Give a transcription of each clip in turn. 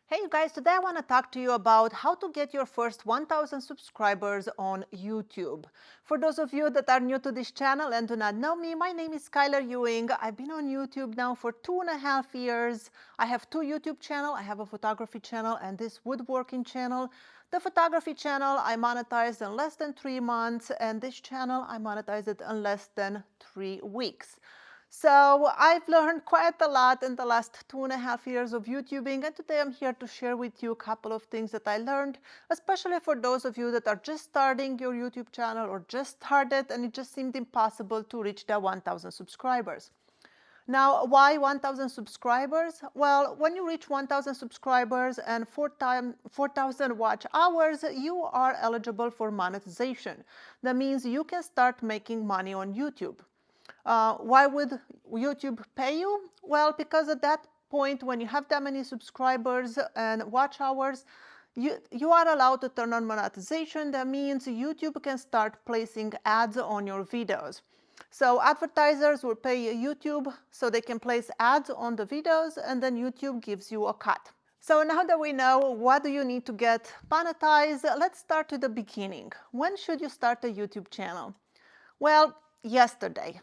Hey you guys, today I want to talk to you about how to get your first 1000 subscribers on YouTube. For those of you that are new to this channel and do not know me, my name is Skylar Ewing. I've been on YouTube now for 2.5 years. I have two YouTube channels. I have a photography channel and this woodworking channel. The photography channel I monetized in less than 3 months, and this channel I monetized it in less than 3 weeks. So I've learned quite a lot in the last 2.5 years of YouTubing, and today I'm here to share with you a couple of things that I learned, especially for those of you that are just starting your YouTube channel or just started and it just seemed impossible to reach the 1000 subscribers. Now, why 1000 subscribers? Well, when you reach 1000 subscribers and 4,000 watch hours, you are eligible for monetization. That means you can start making money on YouTube. Why would YouTube pay you? Well, because at that point, when you have that many subscribers and watch hours, you are allowed to turn on monetization. That means YouTube can start placing ads on your videos. So advertisers will pay YouTube so they can place ads on the videos, and then YouTube gives you a cut. So now that we know what do you need to get monetized, let's start to the beginning. When should you start a YouTube channel? Well, yesterday.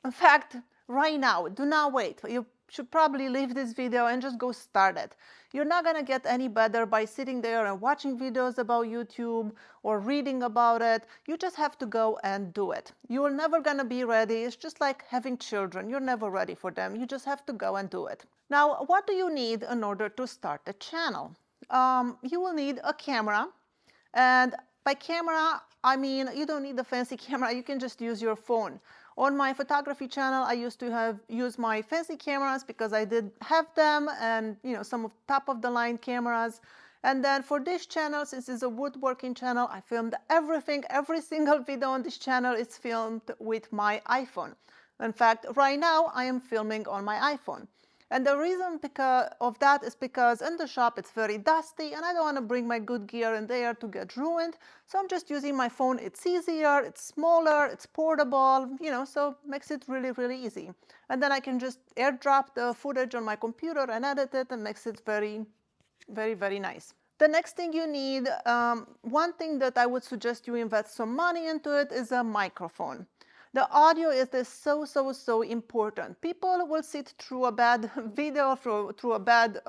In fact, right now, do not wait. You should probably leave this video and just go start it. You're not going to get any better by sitting there and watching videos about YouTube or reading about it. You just have to go and do it. You're never going to be ready. It's just like having children. You're never ready for them. You just have to go and do it. Now, what do you need in order to start a channel? You will need a camera. And by camera, I mean you don't need a fancy camera. You can just use your phone. On my photography channel, I used to use my fancy cameras because I did have them, and some of top of the line cameras. And then for this channel, since it's a woodworking channel, I filmed everything. Every single video on this channel is filmed with my iPhone. In fact, right now I am filming on my iPhone. And the reason of that is because in the shop it's very dusty and I don't want to bring my good gear in there to get ruined. So I'm just using my phone. It's easier, it's smaller, it's portable, so makes it really, really easy. And then I can just airdrop the footage on my computer and edit it, and makes it very, very, very nice. The next thing you need, one thing that I would suggest you invest some money into it, is a microphone. The audio is so important. People will sit through a bad video, through a bad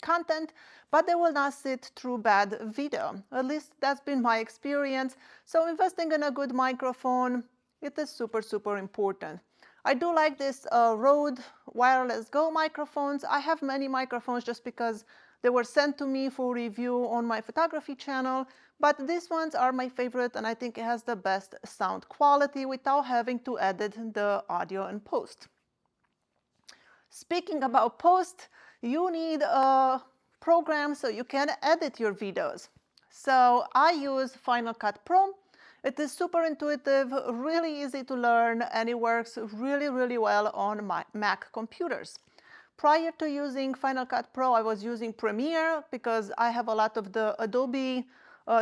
content, but they will not sit through bad video. At least that's been my experience. So investing in a good microphone, it is super important. I do like this Rode Wireless Go microphones. I have many microphones just because they were sent to me for review on my photography channel, but these ones are my favorite, and I think it has the best sound quality without having to edit the audio in post. Speaking about post, you need a program so you can edit your videos. So I use Final Cut Pro. It is super intuitive, really easy to learn, and it works really well on my Mac computers. Prior to using Final Cut Pro, I was using Premiere because I have a lot of the Adobe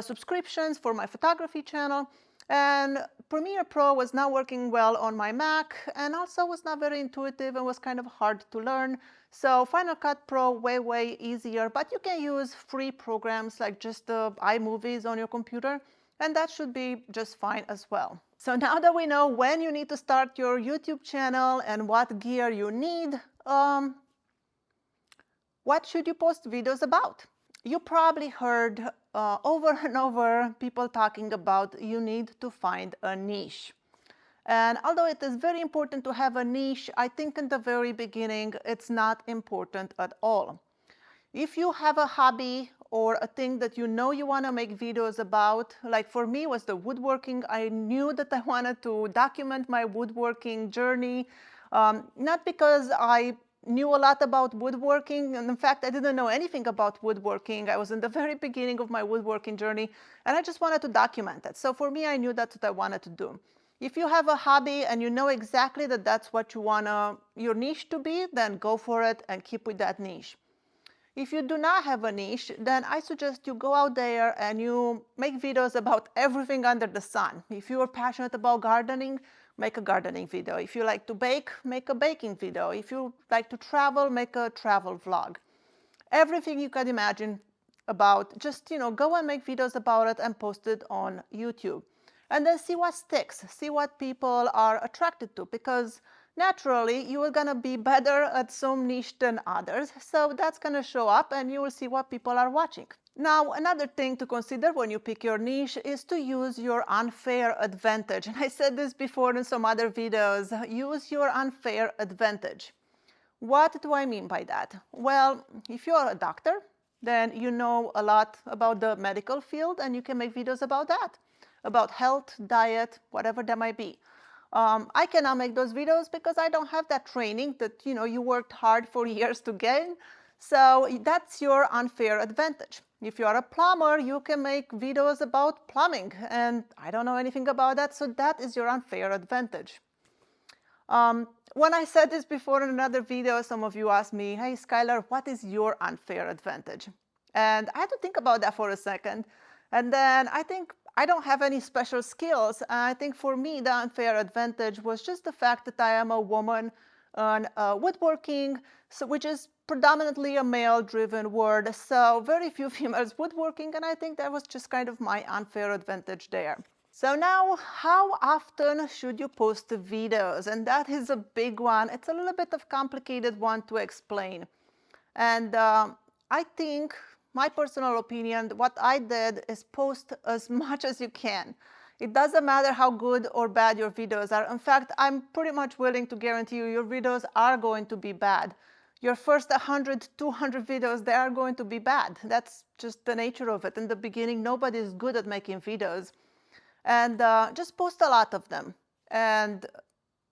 subscriptions for my photography channel. And Premiere Pro was not working well on my Mac, and also was not very intuitive and was kind of hard to learn. So Final Cut Pro, way easier, but you can use free programs like just the iMovies on your computer, and that should be just fine as well. So now that we know when you need to start your YouTube channel and what gear you need, what should you post videos about? You probably heard over and over people talking about you need to find a niche. And although it is very important to have a niche, I think in the very beginning it's not important at all. If you have a hobby or a thing that you want to make videos about, like for me was the woodworking. I knew that I wanted to document my woodworking journey, not because I knew a lot about woodworking, and in fact I didn't know anything about woodworking. I was in the very beginning of my woodworking journey, and I just wanted to document it. So for me, I knew that's what I wanted to do. If you have a hobby and you know exactly that that's what you want your niche to be, then go for it and keep with that niche. If you do not have a niche, then I suggest you go out there and you make videos about everything under the sun. If you are passionate about gardening, make a gardening video. If you like to bake, make a baking video. If you like to travel, make a travel vlog. everything you can imagine about. Just, go and make videos about it and post it on YouTube. And then see what sticks, see what people are attracted to, because naturally you are going to be better at some niche than others. So that's going to show up and you will see what people are watching. Now, another thing to consider when you pick your niche is to use your unfair advantage. And I said this before in some other videos, use your unfair advantage. What do I mean by that? Well, if you're a doctor, then you know a lot about the medical field and you can make videos about that, about health, diet, whatever that might be. I cannot make those videos because I don't have that training that you worked hard for years to gain. So that's your unfair advantage. If you're a plumber, you can make videos about plumbing, and I don't know anything about that, so that is your unfair advantage. When I said this before in another video, some of you asked me, hey Skylar, what is your unfair advantage? And I had to think about that for a second. And then I think I don't have any special skills. I think for me, the unfair advantage was just the fact that I am a woman on woodworking, which is predominantly a male-driven world. So very few females woodworking, and I think that was just kind of my unfair advantage there. So now, how often should you post videos? And that is a big one. It's a little bit of complicated one to explain. And I think, my personal opinion, what I did is post as much as you can. It doesn't matter how good or bad your videos are. In fact, I'm pretty much willing to guarantee you your videos are going to be bad. Your first 100, 200 videos, they are going to be bad. That's just the nature of it. In the beginning, nobody is good at making videos. And just post a lot of them. And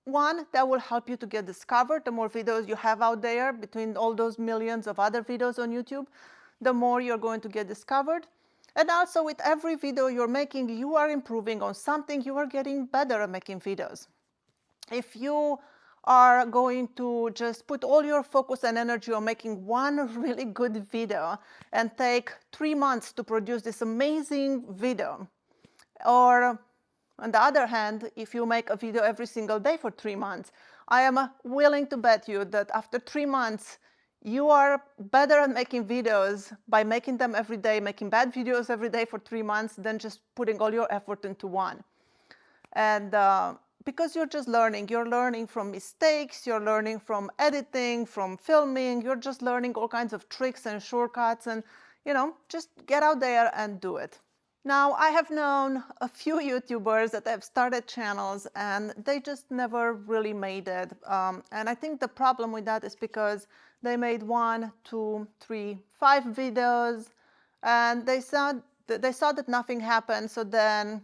one, that will help you to get discovered. The more videos you have out there, between all those millions of other videos on YouTube, the more you're going to get discovered. And also with every video you're making, you are improving on something, you are getting better at making videos. If you are going to just put all your focus and energy on making one really good video and take 3 months to produce this amazing video, or on the other hand, if you make a video every single day for 3 months, I am willing to bet you that after 3 months, you are better at making videos by making them every day, making bad videos every day for 3 months than just putting all your effort into one. And because you're just learning. You're learning from mistakes, you're learning from editing, from filming, you're just learning all kinds of tricks and shortcuts, and just get out there and do it. Now, I have known a few YouTubers that have started channels and they just never really made it. And I think the problem with that is because they made 1, 2, 3, 5 videos and they saw that nothing happened, so then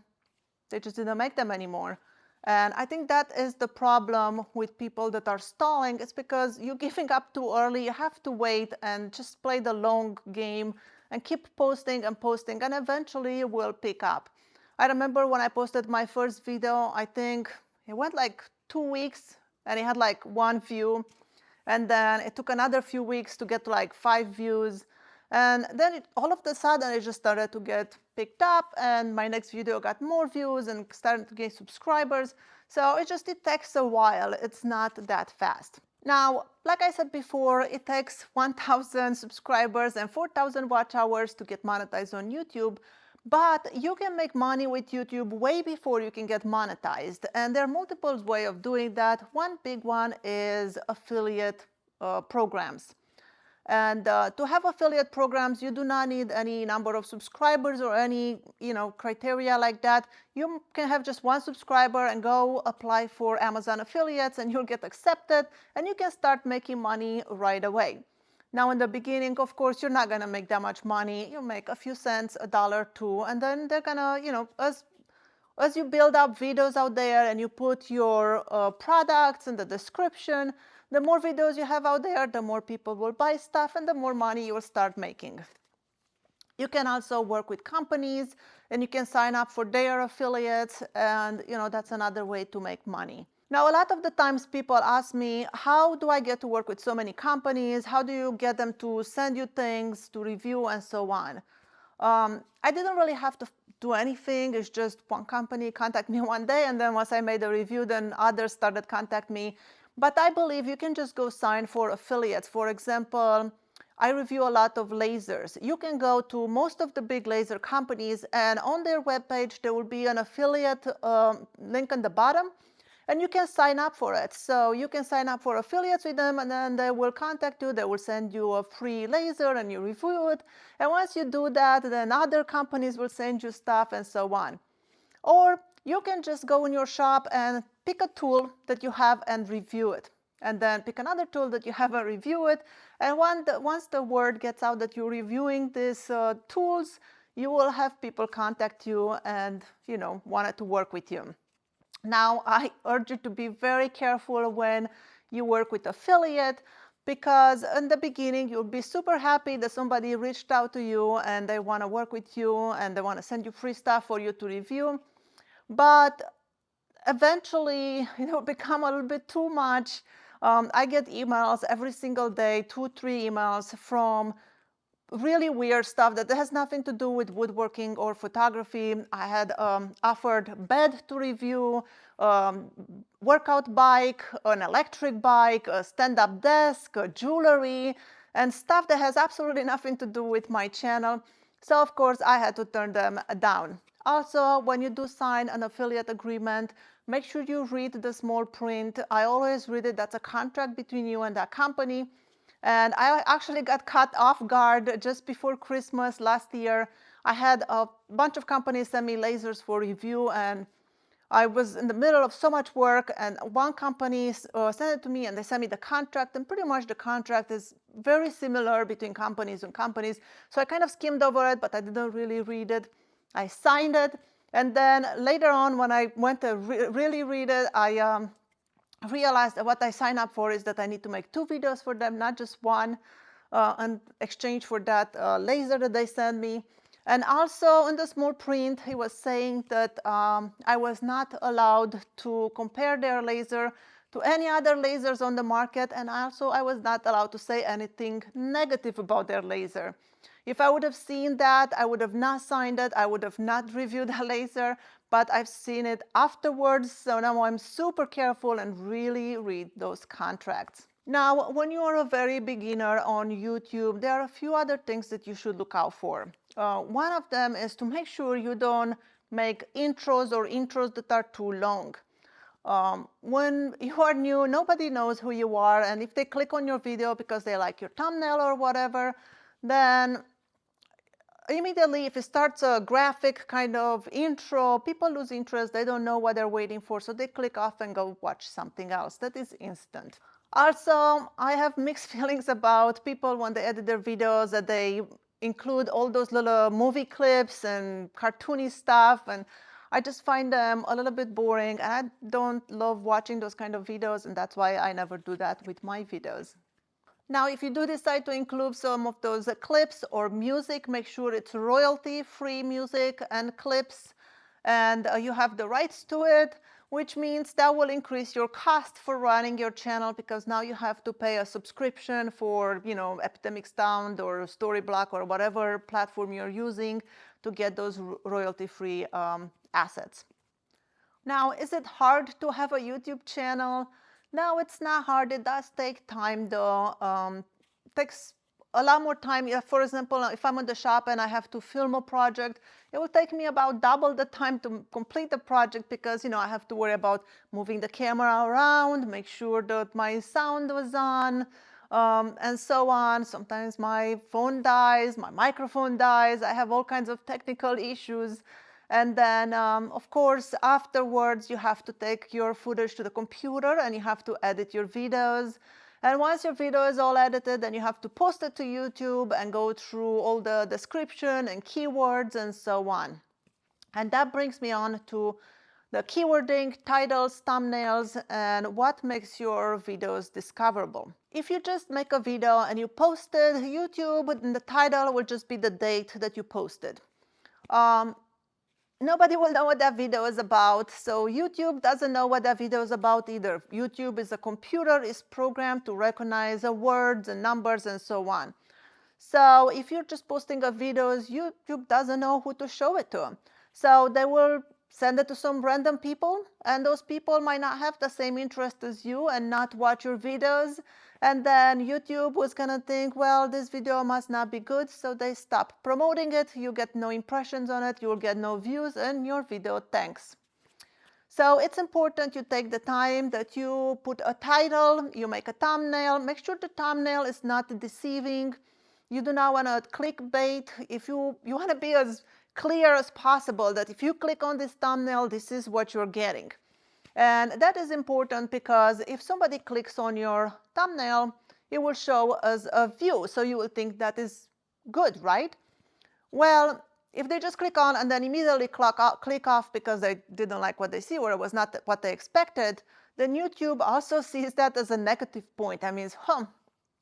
they just didn't make them anymore. And I think that is the problem with people that are stalling. It's because you're giving up too early. You have to wait and just play the long game and keep posting and posting, and eventually it will pick up. I remember when I posted my first video, I think it went like 2 weeks and it had like 1 view. And then it took another few weeks to get to like 5 views. And then all of a sudden it just started to get picked up, and my next video got more views and started to gain subscribers. So it takes a while. It's not that fast. Now, like I said before, it takes 1,000 subscribers and 4,000 watch hours to get monetized on YouTube, but you can make money with YouTube way before you can get monetized. And there are multiple ways of doing that. One big one is affiliate programs. And to have affiliate programs, you do not need any number of subscribers or any criteria like that. You can have just 1 subscriber and go apply for Amazon affiliates, and you'll get accepted, and you can start making money right away. Now, in the beginning, of course, you're not going to make that much money. You make a few cents, $1, $2, and then they're going to, as you build up videos out there and you put your products in the description, the more videos you have out there, the more people will buy stuff and the more money you will start making. You can also work with companies and you can sign up for their affiliates, and that's another way to make money. Now, a lot of the times people ask me, how do I get to work with so many companies? How do you get them to send you things to review and so on? I didn't really have to do anything. It's just one company contacted me one day, and then once I made a review, then others started contacting me. But I believe you can just go sign for affiliates. For example, I review a lot of lasers. You can go to most of the big laser companies, and on their webpage there will be an affiliate link on the bottom, and you can sign up for it. So you can sign up for affiliates with them, and then they will contact you. They will send you a free laser and you review it. And once you do that, then other companies will send you stuff and so on. Or you can just go in your shop and pick a tool that you have and review it. And then pick another tool that you have and review it. And once the word gets out that you're reviewing these tools, you will have people contact you and, wanted to work with you. Now, I urge you to be very careful when you work with affiliate, because in the beginning you'll be super happy that somebody reached out to you and they want to work with you and they want to send you free stuff for you to review. But eventually it will become a little bit too much. I get emails every single day, 2-3 emails from really weird stuff that has nothing to do with woodworking or photography. I had offered bed to review, workout bike, an electric bike, a stand-up desk, jewelry, and stuff that has absolutely nothing to do with my channel. So of course I had to turn them down. Also, when you do sign an affiliate agreement, make sure you read the small print. I always read it. That's a contract between you and that company. And I actually got caught off guard just before Christmas last year. I had a bunch of companies send me lasers for review, and I was in the middle of so much work, and one company sent it to me and they sent me the contract, and pretty much the contract is very similar between companies and companies. So I kind of skimmed over it, but I didn't really read it. I signed it, and then later on when I went to really read it, I realized that what I signed up for is that I need to make 2 videos for them, not just one, in exchange for that laser that they sent me. And also in the small print, he was saying that I was not allowed to compare their laser to any other lasers on the market, and also I was not allowed to say anything negative about their laser. If I would have seen that, I would have not signed it, I would have not reviewed the laser, but I've seen it afterwards, so now I'm super careful and really read those contracts. Now, when you are a very beginner on YouTube, there are a few other things that you should look out for. One of them is to make sure you don't make intros that are too long. When you are new, nobody knows who you are, and if they click on your video because they like your thumbnail or whatever, then immediately if it starts a graphic kind of intro, people lose interest. They don't know what they're waiting for, so they click off and go watch something else. That is instant. Also, I have mixed feelings about people when they edit their videos, that they include all those little movie clips and cartoony stuff, and I just find them a little bit boring, and I don't love watching those kind of videos, and that's why I never do that with my videos. Now, if you do decide to include some of those clips or music, make sure it's royalty-free music and clips, and you have the rights to it, which means that will increase your cost for running your channel, because now you have to pay a subscription for, Epidemic Sound or Storyblock or whatever platform you're using to get those royalty-free assets. Now, is it hard to have a YouTube channel? No, it's not hard. It does take time though. Takes a lot more time. For example, if I'm in the shop and I have to film a project, it will take me about double the time to complete the project, because I have to worry about moving the camera around, make sure that my sound was on, and so on. Sometimes my phone dies, my microphone dies. I have all kinds of technical issues. And then, of course, afterwards, you have to take your footage to the computer and you have to edit your videos. And once your video is all edited, then you have to post it to YouTube and go through all the description and keywords and so on. And that brings me on to the keywording, titles, thumbnails, and what makes your videos discoverable. If you just make a video and you post it, YouTube, and the title will just be the date that you posted. Nobody will know what that video is about, so YouTube doesn't know what that video is about either. YouTube is a computer, is programmed to recognize words and numbers and so on. So if you're just posting a videos, YouTube doesn't know who to show it to. So they will send it to some random people, and those people might not have the same interest as you and not watch your videos. And then YouTube was gonna think, well, this video must not be good, so they stop promoting it. You get no impressions on it, you will get no views, and your video tanks. So it's important you take the time that you put a title, you make a thumbnail. Make sure the thumbnail is not deceiving. You do not want to clickbait. If you want to be as clear as possible that if you click on this thumbnail, this is what you're getting. And that is important because if somebody clicks on your thumbnail, it will show as a view. So you will think that is good, right? Well, if they just click on and then immediately click off because they didn't like what they see or it was not what they expected, then YouTube also sees that as a negative point. That means,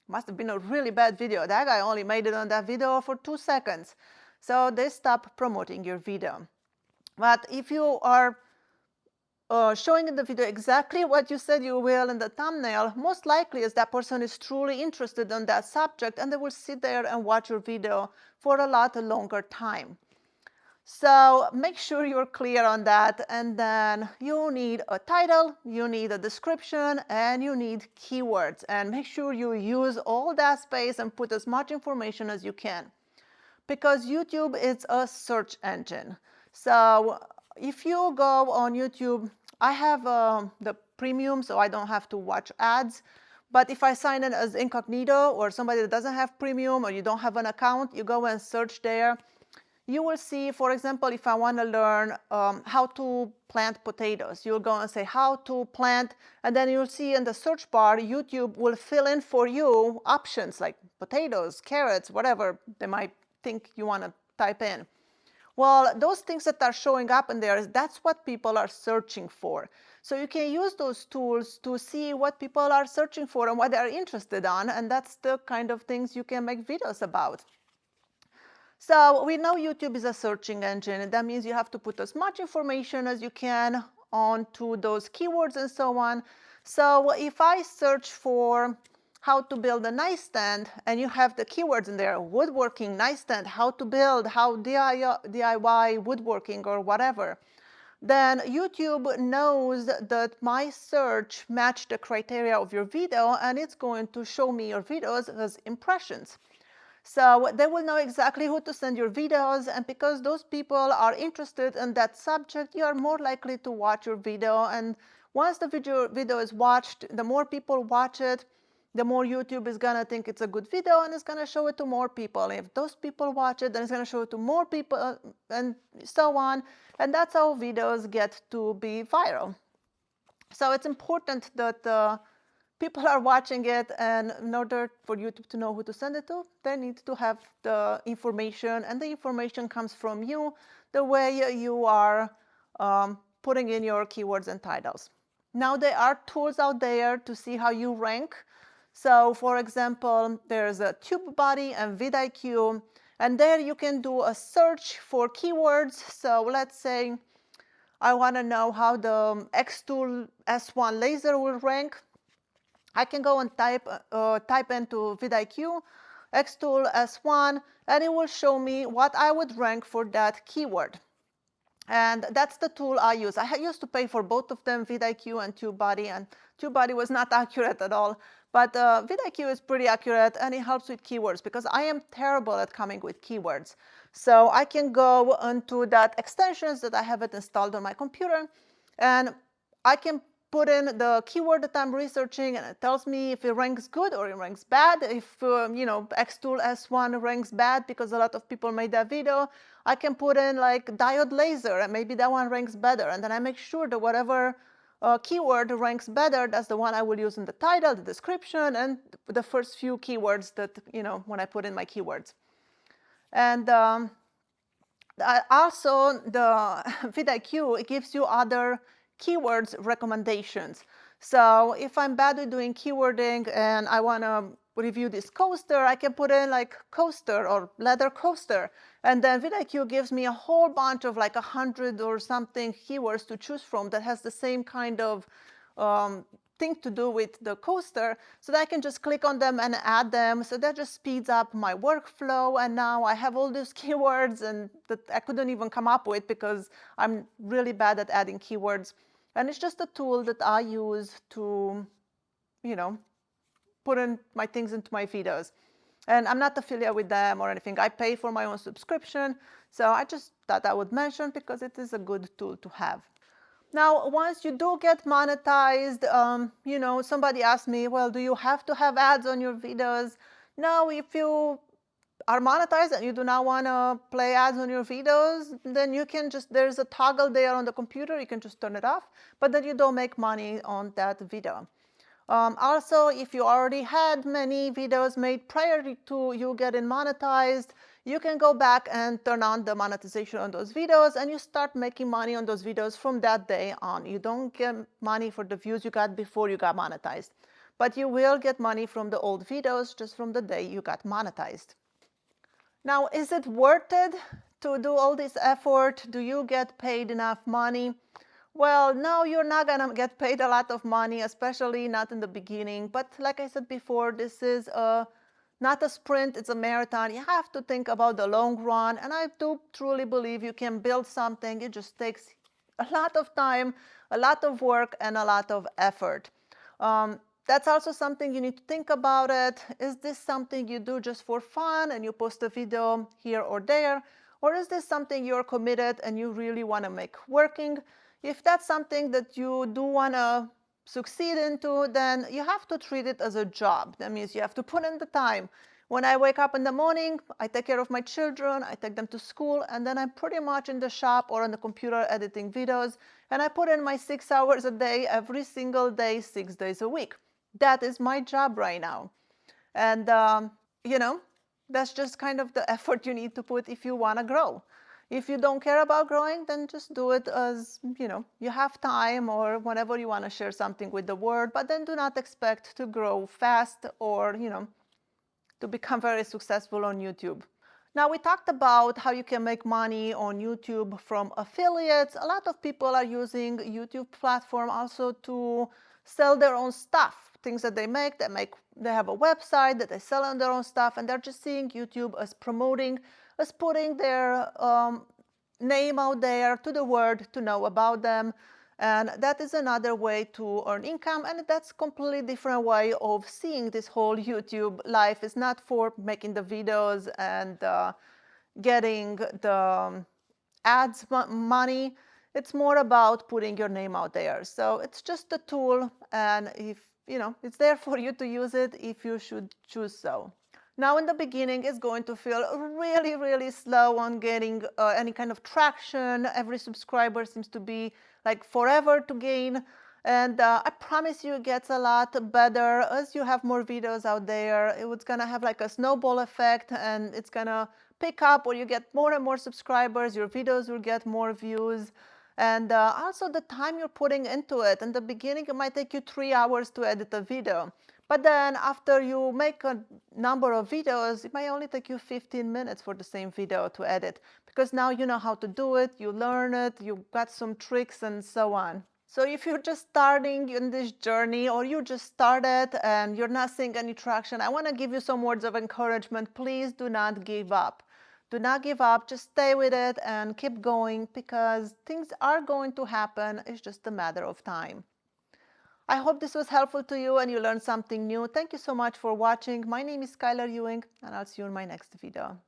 must have been a really bad video. That guy only made it on that video for 2 seconds. So they stop promoting your video. But if you are showing in the video exactly what you said you will in the thumbnail, most likely is that person is truly interested in that subject and they will sit there and watch your video for a lot longer time. So make sure you're clear on that, and then you need a title, you need a description, and you need keywords. And make sure you use all that space and put as much information as you can. Because YouTube is a search engine. So if you go on YouTube, I have the premium, so I don't have to watch ads. But if I sign in as incognito or somebody that doesn't have premium or you don't have an account, you go and search there. You will see, for example, if I want to learn how to plant potatoes, you'll go and say how to plant, and then you'll see in the search bar, YouTube will fill in for you options like potatoes, carrots, whatever they might think you want to type in. Well, those things that are showing up in there, that's what people are searching for. So you can use those tools to see what people are searching for and what they're interested in, and that's the kind of things you can make videos about. So we know YouTube is a searching engine, and that means you have to put as much information as you can onto those keywords and so on. So if I search for how to build a nightstand, and you have the keywords in there, woodworking nightstand, how to build, how DIY woodworking or whatever, then YouTube knows that my search matched the criteria of your video, and it's going to show me your videos as impressions. So they will know exactly who to send your videos, and because those people are interested in that subject, you are more likely to watch your video. And once the video is watched, the more people watch it, the more YouTube is going to think it's a good video and it's going to show it to more people. If those people watch it, then it's going to show it to more people and so on. And that's how videos get to be viral. So it's important that people are watching it, and in order for YouTube to know who to send it to, they need to have the information, and the information comes from you, the way you are putting in your keywords and titles. Now there are tools out there to see how you rank. So for example, there's a TubeBuddy and VidIQ, and there you can do a search for keywords. So let's say I want to know how the X-Tool S1 laser will rank. I can go and type into VidIQ X-Tool S1, and it will show me what I would rank for that keyword. And that's the tool I use. I used to pay for both of them, VidIQ and TubeBuddy, and TubeBuddy was not accurate at all. But VidIQ is pretty accurate, and it helps with keywords because I am terrible at coming with keywords. So I can go into that extensions that I have it installed on my computer, and I can put in the keyword that I'm researching, and it tells me if it ranks good or it ranks bad. If X-Tool S1 ranks bad because a lot of people made that video, I can put in like diode laser, and maybe that one ranks better. And then I make sure that whatever keyword ranks better, that's the one I will use in the title, the description, and the first few keywords that, when I put in my keywords. And also the VidIQ, it gives you other keywords recommendations. So if I'm bad at doing keywording and I want to review this coaster, I can put in like coaster or leather coaster, and then VidIQ gives me a whole bunch of like 100 or something keywords to choose from that has the same kind of thing to do with the coaster so that I can just click on them and add them. So that just speeds up my workflow. And now I have all these keywords and that I couldn't even come up with because I'm really bad at adding keywords. And it's just a tool that I use to, put in my things into my videos. And I'm not affiliated with them or anything. I pay for my own subscription. So I just thought I would mention because it is a good tool to have. Now, once you do get monetized, somebody asked me, well, do you have to have ads on your videos? No, if you are monetized and you do not want to play ads on your videos, then you can there's a toggle there on the computer, you can just turn it off, but then you don't make money on that video. Also, if you already had many videos made prior to you getting monetized, you can go back and turn on the monetization on those videos and you start making money on those videos from that day on. You don't get money for the views you got before you got monetized, but you will get money from the old videos just from the day you got monetized. Now, is it worth it to do all this effort? Do you get paid enough money? Well, no, you're not going to get paid a lot of money, especially not in the beginning. But like I said before, this is not a sprint, it's a marathon. You have to think about the long run. And I do truly believe you can build something. It just takes a lot of time, a lot of work, and a lot of effort. That's also something you need to think about it. Is this something you do just for fun and you post a video here or there? Or is this something you're committed and you really want to make working? If that's something that you do want to succeed into, then you have to treat it as a job. That means you have to put in the time. When I wake up in the morning, I take care of my children, I take them to school, and then I'm pretty much in the shop or on the computer editing videos, and I put in my 6 hours a day, every single day, 6 days a week. That is my job right now. And, that's just kind of the effort you need to put if you want to grow. If you don't care about growing, then just do it as, you have time or whenever you want to share something with the world, but then do not expect to grow fast or, to become very successful on YouTube. Now, we talked about how you can make money on YouTube from affiliates. A lot of people are using YouTube platform also to sell their own stuff, things that they make. They have a website that they sell on their own stuff, and they're just seeing YouTube as promoting, as putting their name out there to the world to know about them. And that is another way to earn income, and that's a completely different way of seeing this whole YouTube life. It's not for making the videos and getting the ads money. It's more about putting your name out there. So it's just a tool, and if it's there for you to use it if you should choose so. Now, in the beginning, it's going to feel really, really slow on getting any kind of traction. Every subscriber seems to be like forever to gain. And I promise you it gets a lot better as you have more videos out there. It's going to have like a snowball effect, and it's going to pick up or you get more and more subscribers. Your videos will get more views. And also the time you're putting into it. In the beginning, it might take you 3 hours to edit a video. But then after you make a number of videos, it might only take you 15 minutes for the same video to edit, because now you know how to do it, you learn it, you got some tricks and so on. So if you're just starting in this journey or you just started and you're not seeing any traction, I want to give you some words of encouragement. Please do not give up. Do not give up, just stay with it and keep going, because things are going to happen. It's just a matter of time. I hope this was helpful to you and you learned something new. Thank you so much for watching. My name is Skylar Ewing, and I'll see you in my next video.